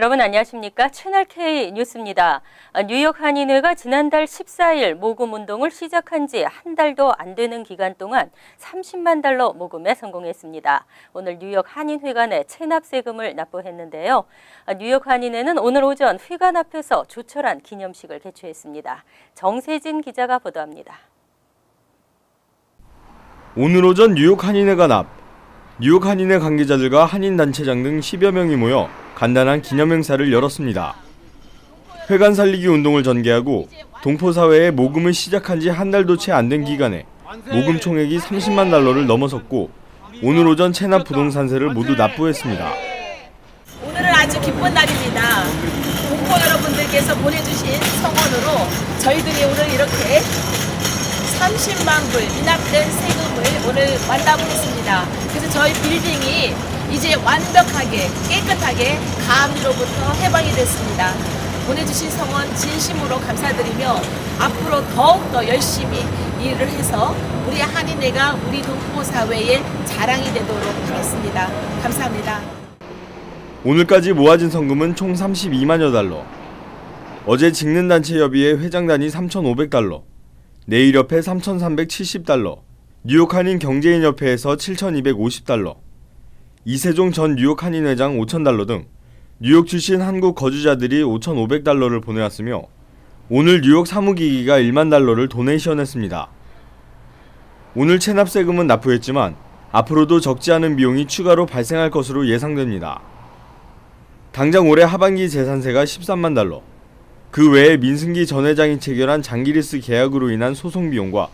여러분 안녕하십니까? 채널K 뉴스입니다. 뉴욕 한인회가 지난달 14일 모금 운동을 시작한 지 한 달도 안 되는 기간 동안 30만 달러 모금에 성공했습니다. 오늘 뉴욕 한인회관에 체납 세금을 납부했는데요. 뉴욕 한인회는 오늘 오전 회관 앞에서 조촐한 기념식을 개최했습니다. 정세진 기자가 보도합니다. 오늘 오전 뉴욕 한인회관 앞, 뉴욕 한인회 관계자들과 한인단체장 등 10여 명이 모여 간단한 기념행사를 열었습니다. 회관 살리기 운동을 전개하고 동포사회에 모금을 시작한 지 한 달도 채 안 된 기간에 모금 총액이 30만 달러를 넘어섰고 오늘 오전 체납 부동산세를 모두 납부했습니다. 오늘은 아주 기쁜 날입니다. 동포 여러분들께서 보내주신 성원으로 저희들이 오늘 이렇게 30만 불 미납된 세금을 오늘 만납했습니다. 그래서 저희 빌딩이 이제 완벽하게 깨끗하게 가압류로부터 해방이 됐습니다. 보내주신 성원 진심으로 감사드리며 앞으로 더욱더 열심히 일을 해서 우리 한인회가 우리 동포 사회의 자랑이 되도록 하겠습니다. 감사합니다. 오늘까지 모아진 성금은 총 32만여 달러. 어제 직능단체협의회 회장단이 3,500달러, 내일협회 3,370달러, 뉴욕 한인 경제인협회에서 7,250달러, 이세종 전 뉴욕 한인회장 5,000달러 등 뉴욕 출신 한국 거주자들이 5,500달러를 보내왔으며 오늘 뉴욕 사무기기가 1만 달러를 도네이션했습니다. 오늘 체납 세금은 납부했지만 앞으로도 적지 않은 비용이 추가로 발생할 것으로 예상됩니다. 당장 올해 하반기 재산세가 13만 달러, 그 외에 민승기 전 회장이 체결한 장기리스 계약으로 인한 소송 비용과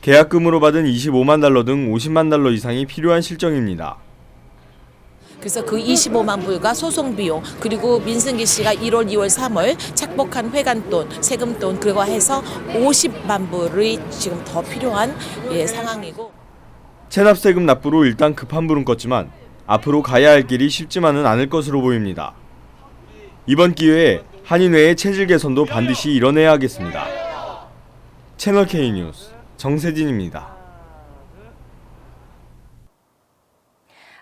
계약금으로 받은 25만 달러 등 50만 달러 이상이 필요한 실정입니다. 그래서 그 25만 불과 소송 비용 그리고 민승기 씨가 1월, 2월, 3월 착복한 회관돈, 세금돈 그거 해서 50만 불이 지금 더 필요한 상황이고 체납 세금 납부로 일단 급한 불은 껐지만 앞으로 가야 할 길이 쉽지만은 않을 것으로 보입니다. 이번 기회에 한인회의 체질 개선도 반드시 이뤄내야 하겠습니다. 채널K 뉴스 정세진입니다.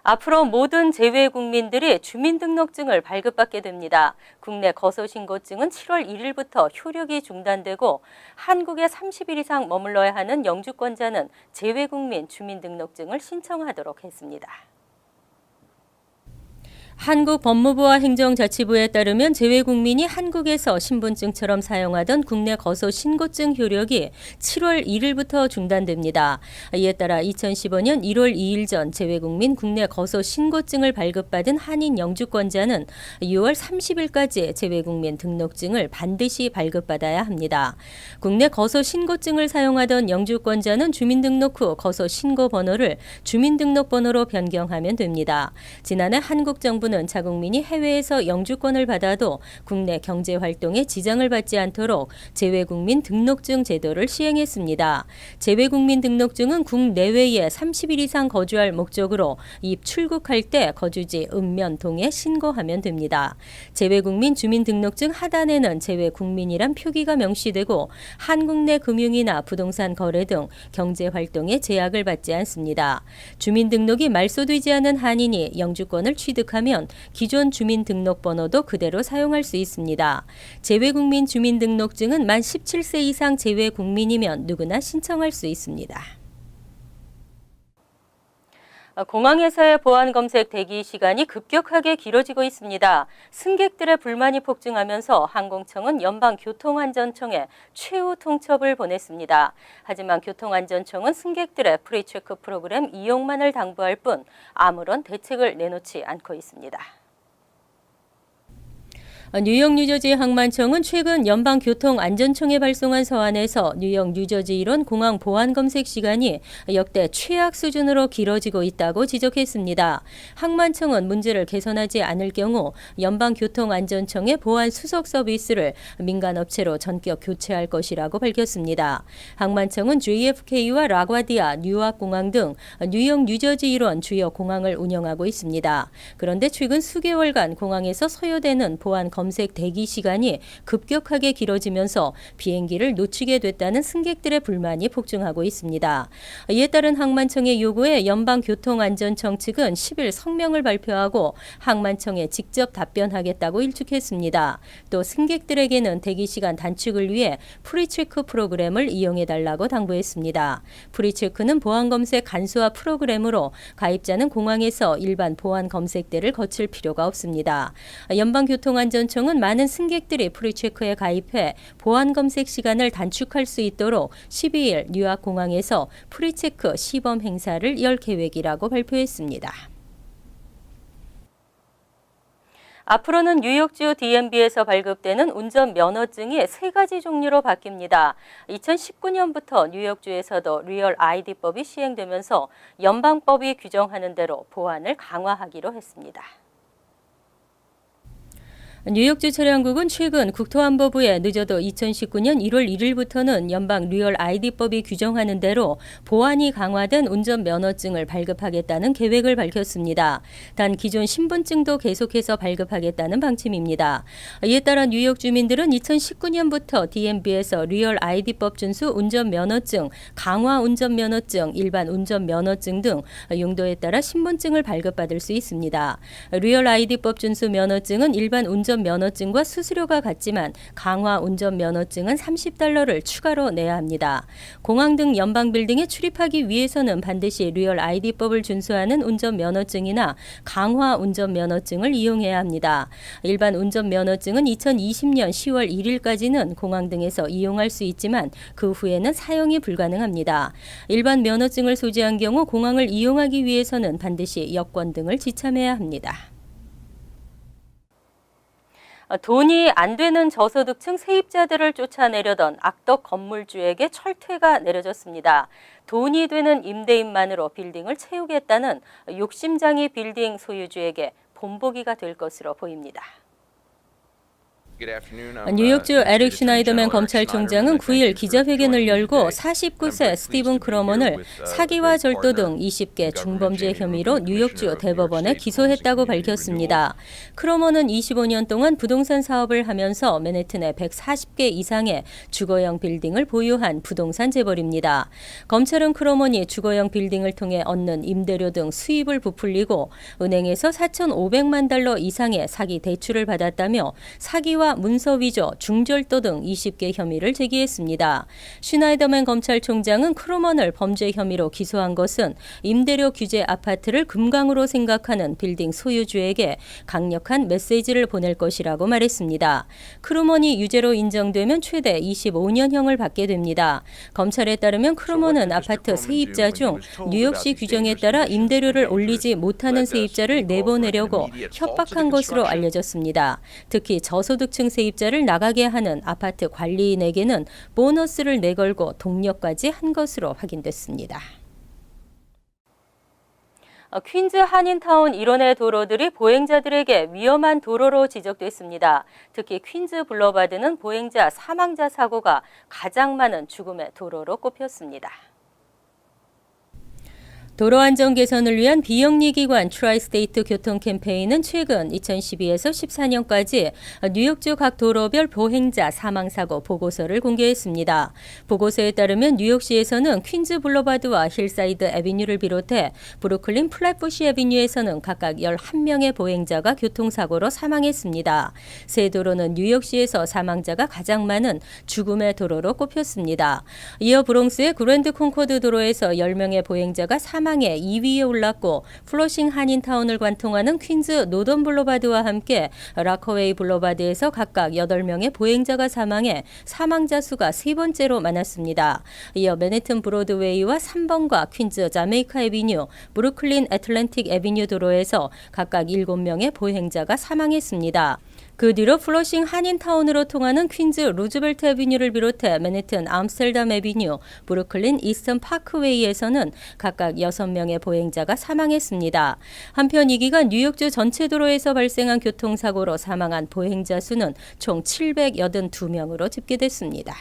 앞으로 모든 재외 국민들이 주민등록증을 발급받게 됩니다. 국내 거소신고증은 7월 1일부터 효력이 중단되고 한국에 30일 이상 머물러야 하는 영주권자는 재외 국민 주민등록증을 신청하도록 했습니다. 한국 법무부와 행정자치부에 따르면 재외국민이 한국에서 신분증처럼 사용하던 국내 거소신고증 효력이 7월 1일부터 중단됩니다. 이에 따라 2015년 1월 2일 전 재외국민 국내 거소신고증을 발급받은 한인 영주권자는 6월 30일까지 재외국민 등록증을 반드시 발급받아야 합니다. 국내 거소신고증을 사용하던 영주권자는 주민등록 후 거소신고번호를 주민등록번호로 변경하면 됩니다. 지난해 한국 정부는 자국민이 해외에서 영주권을 받아도 국내 경제활동에 지장을 받지 않도록 재외국민 등록증 제도를 시행했습니다. 재외국민 등록증은 국내외에 30일 이상 거주할 목적으로 입출국할 때 거주지 읍면동에 신고하면 됩니다. 재외국민 주민등록증 하단에는 재외국민이란 표기가 명시되고 한국 내 금융이나 부동산 거래 등 경제활동에 제약을 받지 않습니다. 주민등록이 말소되지 않은 한인이 영주권을 취득하면 기존 주민등록번호도 그대로 사용할 수 있습니다. 재외국민 주민등록증은 만 17세 이상 재외국민이면 누구나 신청할 수 있습니다. 공항에서의 보안검색 대기 시간이 급격하게 길어지고 있습니다. 승객들의 불만이 폭증하면서 항공청은 연방교통안전청에 최후 통첩을 보냈습니다. 하지만 교통안전청은 승객들의 프리체크 프로그램 이용만을 당부할 뿐 아무런 대책을 내놓지 않고 있습니다. 뉴욕 뉴저지 항만청은 최근 연방교통안전청에 발송한 서한에서 뉴욕 뉴저지 일원 공항 보안검색 시간이 역대 최악 수준으로 길어지고 있다고 지적했습니다. 항만청은 문제를 개선하지 않을 경우 연방교통안전청의 보안 수석 서비스를 민간업체로 전격 교체할 것이라고 밝혔습니다. 항만청은 JFK와 라과디아, 뉴아크공항 등 뉴욕 뉴저지 일원 주요 공항을 운영하고 있습니다. 그런데 최근 수개월간 공항에서 소요되는 보안 검색 검색 대기 시간이 급격하게 길어지면서 비행기를 놓치게 됐다는 승객들의 불만이 폭증하고 있습니다. 이에 따른 항만청의 요구에 연방교통안전청 측은 10일 성명을 발표하고 항만청에 직접 답변하겠다고 일축했습니다. 또 승객들에게는 대기 시간 단축을 위해 프리체크 프로그램을 이용해달라고 당부했습니다. 프리체크는 보안 검색 간소화 프로그램으로 가입자는 공항에서 일반 보안 검색대를 거칠 필요가 없습니다. 연방교통안전청은 많은 승객들이 프리체크에 가입해 보안 검색 시간을 단축할 수 있도록 12일 뉴욕 공항에서 프리체크 시범 행사를 열 계획이라고 발표했습니다. 앞으로는 뉴욕주 DMV에서 발급되는 운전 면허증이 3가지 종류로 바뀝니다. 2019년부터 뉴욕주에서도 리얼 아이디법이 시행되면서 연방법이 규정하는 대로 보안을 강화하기로 했습니다. 뉴욕주 차량국은 최근 국토안보부에 늦어도 2019년 1월 1일부터는 연방 리얼 아이디법이 규정하는 대로 보안이 강화된 운전면허증을 발급하겠다는 계획을 밝혔습니다. 단 기존 신분증도 계속해서 발급하겠다는 방침입니다. 이에 따라 뉴욕 주민들은 2019년부터 DMV에서 리얼 아이디법 준수 운전면허증, 강화 운전면허증, 일반 운전면허증 등 용도에 따라 신분증을 발급받을 수 있습니다. 리얼 아이디법 준수 면허증은 일반 운전면허증과 수수료가 같지만 강화 운전면허증은 $30를 추가로 내야 합니다. 공항 등 연방 빌딩에 출입하기 위해서는 반드시 리얼 아이디법을 준수하는 운전면허증이나 강화 운전면허증을 이용해야 합니다. 일반 운전면허증은 2020년 10월 1일까지는 공항 등에서 이용할 수 있지만 그 후에는 사용이 불가능합니다. 일반 면허증을 소지한 경우 공항을 이용하기 위해서는 반드시 여권 등을 지참해야 합니다. 돈이 안 되는 저소득층 세입자들을 쫓아내려던 악덕 건물주에게 철퇴가 내려졌습니다. 돈이 되는 임대인만으로 빌딩을 채우겠다는 욕심장이 빌딩 소유주에게 본보기가 될 것으로 보입니다. 뉴욕주 에릭 슈나이더맨 검찰총장은 9일 기자회견을 열고 49세 스티븐 크로먼을 사기와 절도 등 20개 중범죄 혐의로 뉴욕주 대법원에 기소했다고 밝혔습니다. 크로먼은 25년 동안 부동산 사업을 하면서 맨해튼에 140개 이상의 주거형 빌딩을 보유한 부동산 재벌입니다. 검찰은 크로먼이 주거형 빌딩을 통해 얻는 임대료 등 수입을 부풀리고 은행에서 $4,500만 이상의 사기 대출을 받았다며 사기와 문서 위조, 중절도 등 20개 혐의를 제기했습니다. 슈나이더맨 검찰총장은 크로먼을 범죄 혐의로 기소한 것은 임대료 규제 아파트를 금강으로 생각하는 빌딩 소유주에게 강력한 메시지를 보낼 것이라고 말했습니다. 크로먼이 유죄로 인정되면 최대 25년형을 받게 됩니다. 검찰에 따르면 크로먼은 아파트 세입자 중 뉴욕시 규정에 따라 임대료를 올리지 못하는 세입자를 내보내려고 협박한 것으로 알려졌습니다. 특히 저소득층 세입자를 나가게 하는 아파트 관리인에게는 보너스를 내걸고 독려까지 한 것으로 확인됐습니다. 퀸즈 한인타운 일원의 도로들이 보행자들에게 위험한 도로로 지적됐습니다. 특히 퀸즈 블러바드는 보행자 사망자 사고가 가장 많은 죽음의 도로로 꼽혔습니다. 도로 안전 개선을 위한 비영리 기관 트라이스테이트 교통 캠페인은 최근 2012에서 14년까지 뉴욕주 각 도로별 보행자 사망사고 보고서를 공개했습니다. 보고서에 따르면 뉴욕시에서는 퀸즈 블러바드와 힐사이드 애비뉴를 비롯해 브루클린 플랫부시 애비뉴에서는 각각 11명의 보행자가 교통사고로 사망했습니다. 세 도로는 뉴욕시에서 사망자가 가장 많은 죽음의 도로로 꼽혔습니다. 이어 브롱스의 그랜드 콩코드 도로에서 10명의 보행자가 사망에 2위에 올랐고 플러싱 한인타운을 관통하는 퀸즈 노던 블러바드와 함께 라커웨이 블러바드에서 각각 8명의 보행자가 사망해 사망자 수가 3번째로 많았습니다. 이어 맨해튼 브로드웨이와 3번과 퀸즈 자메이카 애비뉴, 브루클린 애틀랜틱 애비뉴 도로에서 각각 7명의 보행자가 사망했습니다. 그 뒤로 플러싱 한인타운으로 통하는 퀸즈 루즈벨트 애비뉴를 비롯해 맨해튼 암스테르담 애비뉴, 브루클린 이스턴 파크웨이에서는 각각 6명의 보행자가 사망했습니다. 한편 이 기간 뉴욕주 전체 도로에서 발생한 교통사고로 사망한 보행자 수는 총 782명으로 집계됐습니다.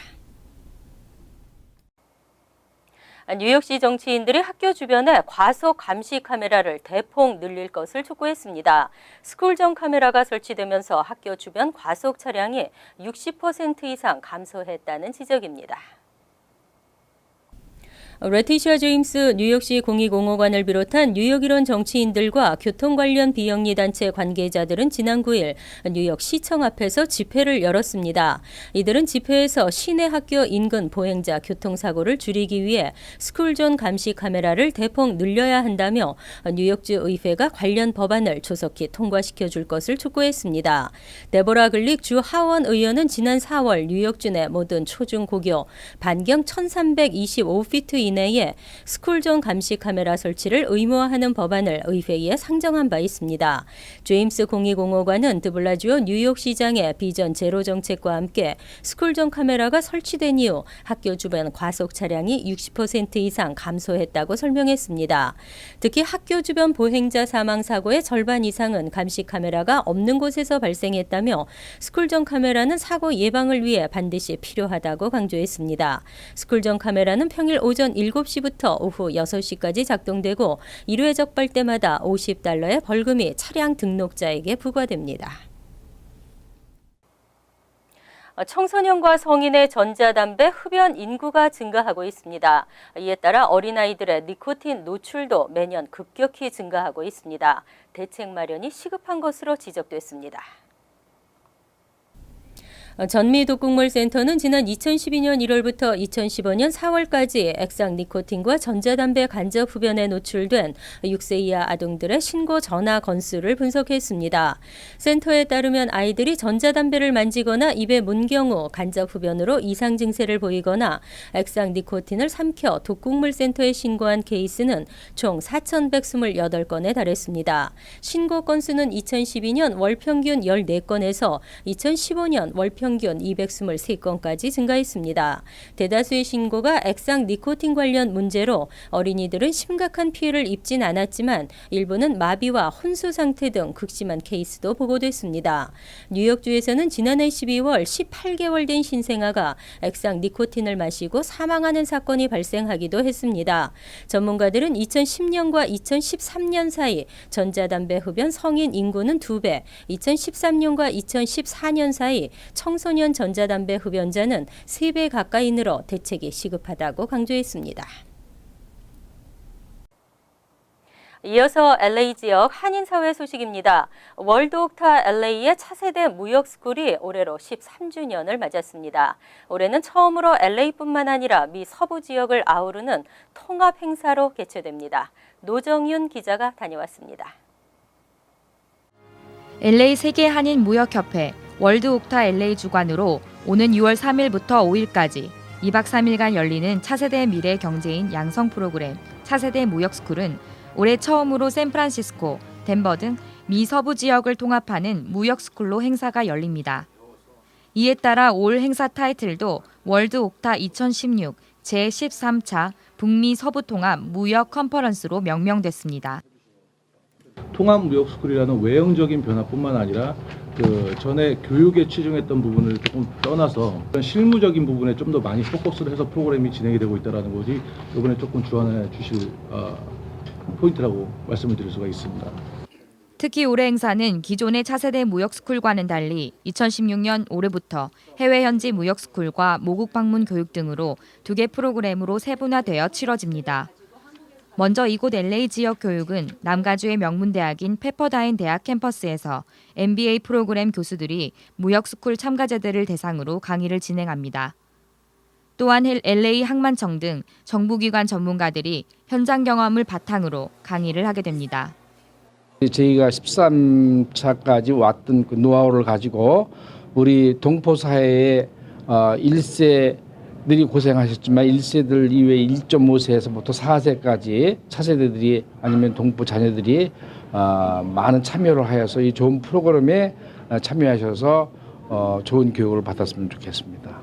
뉴욕시 정치인들이 학교 주변에 과속 감시 카메라를 대폭 늘릴 것을 촉구했습니다. 스쿨존 카메라가 설치되면서 학교 주변 과속 차량이 60% 이상 감소했다는 지적입니다. 레티샤 제임스 뉴욕시 공익공호관을 비롯한 뉴욕 일원 정치인들과 교통 관련 비영리 단체 관계자들은 지난 9일 뉴욕 시청 앞에서 집회를 열었습니다. 이들은 집회에서 시내 학교 인근 보행자 교통사고를 줄이기 위해 스쿨존 감시 카메라를 대폭 늘려야 한다며 뉴욕주 의회가 관련 법안을 조속히 통과시켜 줄 것을 촉구했습니다. 데보라 글릭 주 하원 의원은 지난 4월 뉴욕주 내 모든 초중고교 반경 1325피트 이내에 스쿨존 감시 카메라 설치를 의무화하는 법안을 의회에 상정한 바 있습니다. 제임스 공익공호관은 드블라지오 뉴욕시장의 비전 제로 정책과 함께 스쿨존 카메라가 설치된 이후 학교 주변 과속 차량이 60% 이상 감소했다고 설명했습니다. 특히 학교 주변 보행자 사망 사고의 절반 이상은 감시 카메라가 없는 곳에서 발생했다며 스쿨존 카메라는 사고 예방을 위해 반드시 필요하다고 강조했습니다. 스쿨존 카메라는 평일 오전 7시부터 오후 6시까지 작동되고 1회 적발 때마다 $50의 벌금이 차량 등록자에게 부과됩니다. 청소년과 성인의 전자담배 흡연 인구가 증가하고 있습니다. 이에 따라 어린아이들의 니코틴 노출도 매년 급격히 증가하고 있습니다. 대책 마련이 시급한 것으로 지적됐습니다. 전미독국물센터는 지난 2012년 1월부터 2015년 4월까지 액상 니코틴과 전자담배 간접 흡연에 노출된 6세 이하 아동들의 신고 전화 건수를 분석했습니다. 센터에 따르면 아이들이 전자담배를 만지거나 입에 문 경우 간접 흡연으로 이상 증세를 보이거나 액상 니코틴을 삼켜 독국물센터에 신고한 케이스는 총 4,128건에 달했습니다. 신고 건수는 2012년 월 평균 14건에서 2015년 월 평균 223건까지 증가했습니다. 대다수의 신고가 액상 니코틴 관련 문제로 어린이들은 심각한 피해를 입진 않았지만 일부는 마비와 혼수 상태 등 극심한 케이스도 보고됐습니다. 뉴욕주에서는 지난해 12월 18개월 된 신생아가 액상 니코틴을 마시고 사망하는 사건이 발생하기도 했습니다. 전문가들은 2010년과 2013년 사이 전자담배 흡연 성인 인구는 2배, 2013년과 2014년 사이 청소년 전자담배 흡연자는 3배 가까이 늘어 대책이 시급하다고 강조했습니다. 이어서 LA 지역 한인사회 소식입니다. 월드옥타 LA의 차세대 무역스쿨이 올해로 13주년을 맞았습니다. 올해는 처음으로 LA뿐만 아니라 미 서부 지역을 아우르는 통합 행사로 개최됩니다. 노정윤 기자가 다녀왔습니다. LA 세계 한인 무역협회 월드옥타 LA 주관으로 오는 6월 3일부터 5일까지 2박 3일간 열리는 차세대 미래 경제인 양성 프로그램 차세대 무역스쿨은 올해 처음으로 샌프란시스코, 덴버 등 미 서부 지역을 통합하는 무역스쿨로 행사가 열립니다. 이에 따라 올 행사 타이틀도 월드옥타 2016 제13차 북미 서부 통합 무역 컨퍼런스로 명명됐습니다. 통합무역스쿨이라는 외형적인 변화뿐만 아니라 그 전에 교육에 치중했던 부분을 조금 떠나서 실무적인 부분에 좀 더 많이 포커스를 해서 프로그램이 진행이 되고 있다는 것이 이번에 조금 주안해 주실 포인트라고 말씀을 드릴 수가 있습니다. 특히 올해 행사는 기존의 차세대 무역스쿨과는 달리 2016년 올해부터 해외 현지 무역스쿨과 모국 방문 교육 등으로 2개 프로그램으로 세분화되어 치러집니다. 먼저 이곳 LA 지역 교육은 남가주의 명문대학인 페퍼다인 대학 캠퍼스에서 MBA 프로그램 교수들이 무역스쿨 참가자들을 대상으로 강의를 진행합니다. 또한 LA 항만청 등 정부기관 전문가들이 현장 경험을 바탕으로 강의를 하게 됩니다. 저희가 13차까지 왔던 그 노하우를 가지고 우리 동포사회의 1세들이 고생하셨지만 1세들 이외 1.5세에서부터 4세까지 차세대들이 아니면 동포 자녀들이 많은 참여를 하여서 이 좋은 프로그램에 참여하셔서 좋은 교육을 받았으면 좋겠습니다.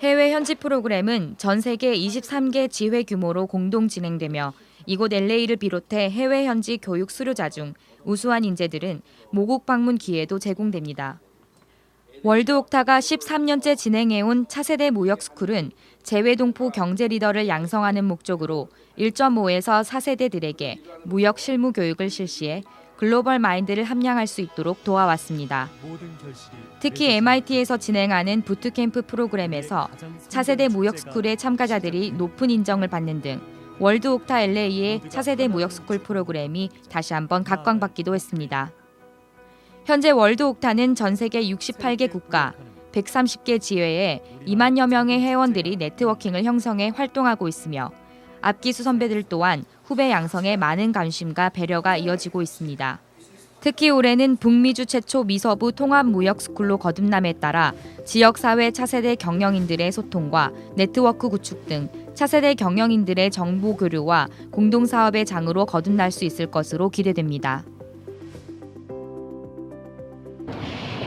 해외 현지 프로그램은 전 세계 23개 지회 규모로 공동 진행되며 이곳 LA를 비롯해 해외 현지 교육 수료자 중 우수한 인재들은 모국 방문 기회도 제공됩니다. 월드옥타가 13년째 진행해온 차세대 무역스쿨은 재외동포 경제 리더를 양성하는 목적으로 1.5에서 4세대들에게 무역 실무 교육을 실시해 글로벌 마인드를 함양할 수 있도록 도와왔습니다. 특히 MIT에서 진행하는 부트캠프 프로그램에서 차세대 무역스쿨의 참가자들이 높은 인정을 받는 등 월드옥타 LA의 차세대 무역스쿨 프로그램이 다시 한번 각광받기도 했습니다. 현재 월드옥타는 전 세계 68개 국가, 130개 지회에 2만여 명의 회원들이 네트워킹을 형성해 활동하고 있으며 앞기수 선배들 또한 후배 양성에 많은 관심과 배려가 이어지고 있습니다. 특히 올해는 북미주 최초 미서부 통합무역스쿨로 거듭남에 따라 지역사회 차세대 경영인들의 소통과 네트워크 구축 등 차세대 경영인들의 정보 교류와 공동사업의 장으로 거듭날 수 있을 것으로 기대됩니다.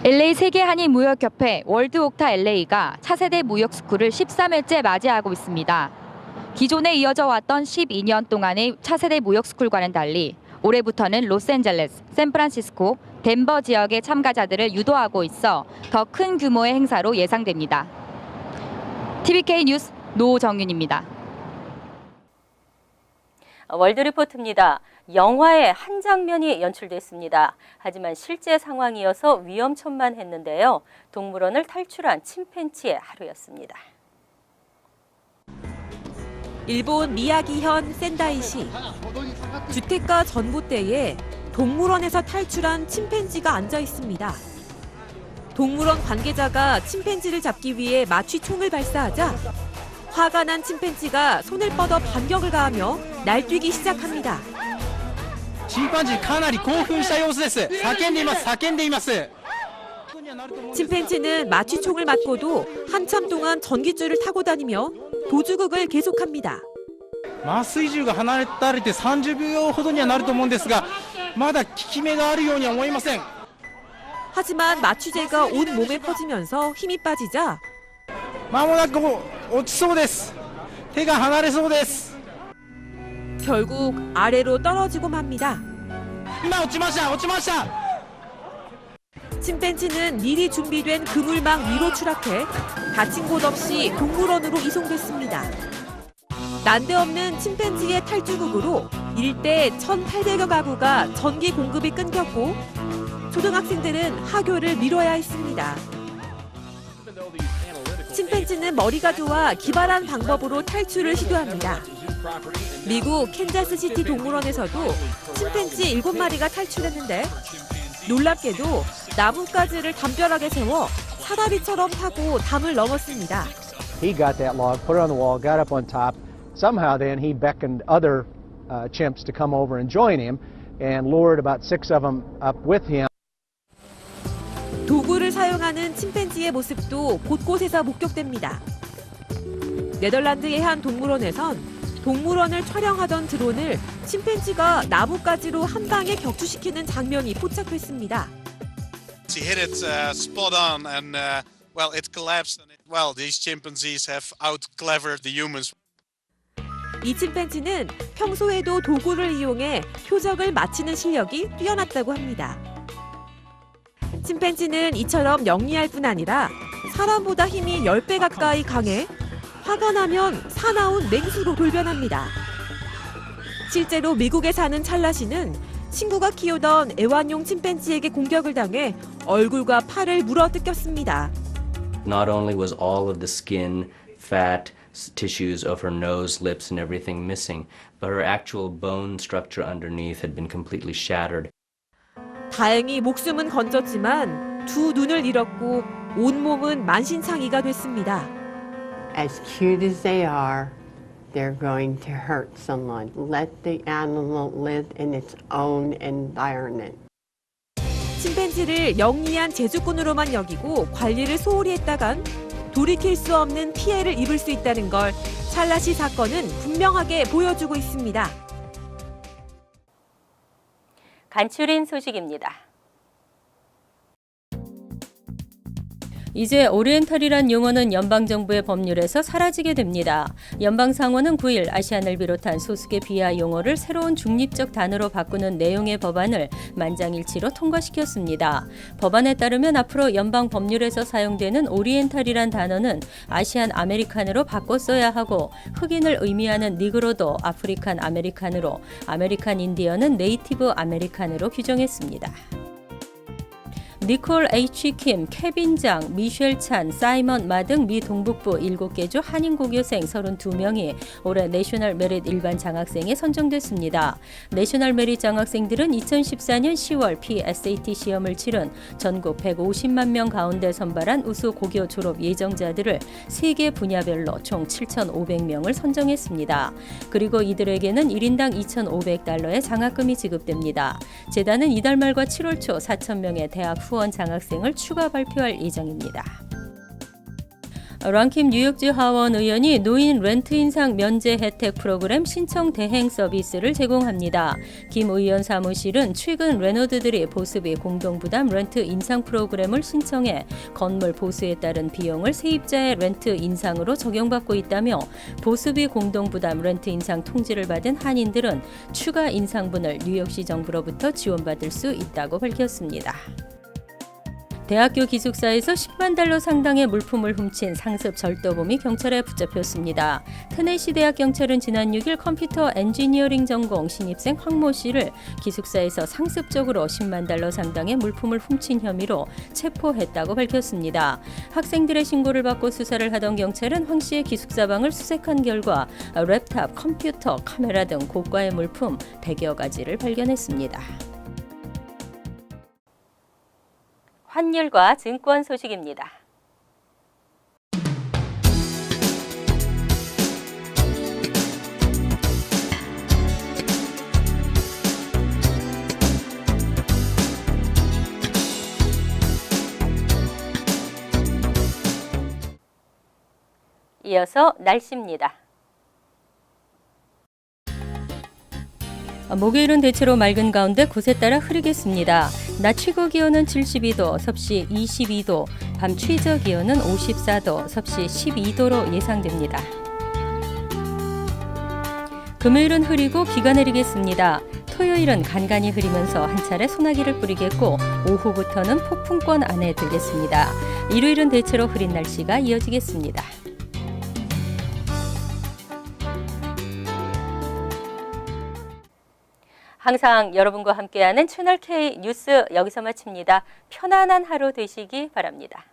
LA 세계한인무역협회 월드옥타 LA가 차세대 무역스쿨을 13회째 맞이하고 있습니다. 기존에 이어져 왔던 12년 동안의 차세대 무역스쿨과는 달리 올해부터는 로스앤젤레스, 샌프란시스코, 덴버 지역의 참가자들을 유도하고 있어 더 큰 규모의 행사로 예상됩니다. TVK 뉴스 노정윤입니다. 월드리포트입니다. 영화의 한 장면이 연출됐습니다. 하지만 실제 상황이어서 위험천만했는데요. 동물원을 탈출한 침팬지의 하루였습니다. 일본 미야기현 센다이시 주택가 전봇대에 동물원에서 탈출한 침팬지가 앉아 있습니다. 동물원 관계자가 침팬지를 잡기 위해 마취총을 발사하자 화가 난 침팬지가 손을 뻗어 반격을 가하며 날뛰기 시작합니다. チンパンジーかなり興奮した様子です。叫んでいます。叫んでいます。 침팬지는 마취총을 맞고도 한참 동안 전기줄을 타고 다니며 도주극을 계속합니다. 麻酔銃が離れて30秒ほどにはなると思うんですが、まだ効き目があるようには思いません。 하지만 마취제가 온 몸에 퍼지면서 힘이 빠지자 まもなく落ちそうです。手が離れそうです。 결국 아래로 떨어지고 맙니다. 今落ちました。落ちました。 침팬지는 미리 준비된 그물망 위로 추락해 다친 곳 없이 동물원으로 이송됐습니다. 난데없는 침팬지의 탈주극으로 일대 1,800여 가구가 전기 공급이 끊겼고 초등학생들은 하교를 미뤄야 했습니다. 침팬지는 머리가 좋아 기발한 방법으로 탈출을 시도합니다. 미국 캔자스시티 동물원에서도 침팬지 7마리가 탈출했는데 놀랍게도 나뭇가지를 담벼락에 세워 사다리처럼 타고 담을 넘었습니다. He got that log, put it on the wall, got up on top. Somehow then he beckoned other chimps to come over and join him and lured about 6 of them up with him. 도구를 사용하는 침팬지의 모습도 곳곳에서 목격됩니다. 네덜란드의 한 동물원에선 동물원을 촬영하던 드론을 침팬지가 나뭇가지로 한 방에 격추시키는 장면이 포착됐습니다. He hit it spot on and well, it collapsed. Well, these chimpanzees have out-clevered the humans. 이 침팬지는 평소에도 도구를 이용해 표적을 맞히는 실력이 뛰어났다고 합니다. 침팬지는 이처럼 영리할 뿐 아니라 사람보다 힘이 10배 가까이 강해 화가 나면 사나운 맹수로 돌변합니다. 실제로 미국에 사는 찰나 씨는 친구가 키우던 애완용 침팬지에게 공격을 당해 얼굴과 팔을 물어뜯겼습니다. Not only was all of the skin, fat, tissues of her nose, lips, and everything missing, but her actual bone structure underneath had been completely shattered. 다행히 목숨은 건졌지만 두 눈을 잃었고 온몸은 만신창이가 됐습니다. As cute as they are, they're going to hurt someone. Let the animal live in its own environment. 침팬지를 영리한 제주꾼으로만 여기고 관리를 소홀히 했다간 돌이킬 수 없는 피해를 입을 수 있다는 걸 찰나시 사건은 분명하게 보여주고 있습니다. 간추린 소식입니다. 이제 오리엔탈이란 용어는 연방정부의 법률에서 사라지게 됩니다. 연방상원은 9일 아시안을 비롯한 소수계 비하 용어를 새로운 중립적 단어로 바꾸는 내용의 법안을 만장일치로 통과시켰습니다. 법안에 따르면 앞으로 연방 법률에서 사용되는 오리엔탈이란 단어는 아시안 아메리칸으로 바꿔 써야 하고 흑인을 의미하는 니그로도 아프리칸 아메리칸으로 아메리칸 인디언은 네이티브 아메리칸으로 규정했습니다. 니콜 H. 킴, 케빈 장, 미셸 찬, 사이먼 마 등 미 동북부 7개주 한인 고교생 32명이 올해 내셔널 메릿 일반 장학생에 선정됐습니다. 내셔널 메릿 장학생들은 2014년 10월 PSAT 시험을 치른 전국 150만 명 가운데 선발한 우수 고교 졸업 예정자들을 3개 분야별로 총 7,500명을 선정했습니다. 그리고 이들에게는 1인당 2,500달러의 장학금이 지급됩니다. 재단은 이달 말과 7월 초 4,000명의 대학 후원 장학생을 추가 발표할 예정입니다. 랑킴 뉴욕주 하원 의원이 노인 렌트 인상 면제 혜택 프로그램 신청 대행 서비스를 제공합니다. 김 의원 사무실은 최근 레노드들이 보수비 공동부담 렌트 인상 프로그램을 신청해 건물 보수에 따른 비용을 세입자의 렌트 인상으로 적용받고 있다며 보수비 공동부담 렌트 인상 통지를 받은 한인들은 추가 인상분을 뉴욕시 정부로부터 지원받을 수 있다고 밝혔습니다. 대학교 기숙사에서 10만 달러 상당의 물품을 훔친 상습 절도범이 경찰에 붙잡혔습니다. 테네시 대학 경찰은 지난 6일 컴퓨터 엔지니어링 전공 신입생 황모 씨를 기숙사에서 상습적으로 10만 달러 상당의 물품을 훔친 혐의로 체포했다고 밝혔습니다. 학생들의 신고를 받고 수사를 하던 경찰은 황 씨의 기숙사 방을 수색한 결과 랩탑, 컴퓨터, 카메라 등 고가의 물품 100여 가지를 발견했습니다. 환율과 증권 소식입니다. 이어서 날씨입니다. 목요일은 대체로 맑은 가운데 곳에 따라 흐리겠습니다. 낮 최고 기온은 72도, 섭씨 22도, 밤 최저 기온은 54도, 섭씨 12도로 예상됩니다. 금요일은 흐리고 비가 내리겠습니다. 토요일은 간간히 흐리면서 한 차례 소나기를 뿌리겠고 오후부터는 폭풍권 안에 들겠습니다. 일요일은 대체로 흐린 날씨가 이어지겠습니다. 항상 여러분과 함께하는 채널K 뉴스 여기서 마칩니다. 편안한 하루 되시기 바랍니다.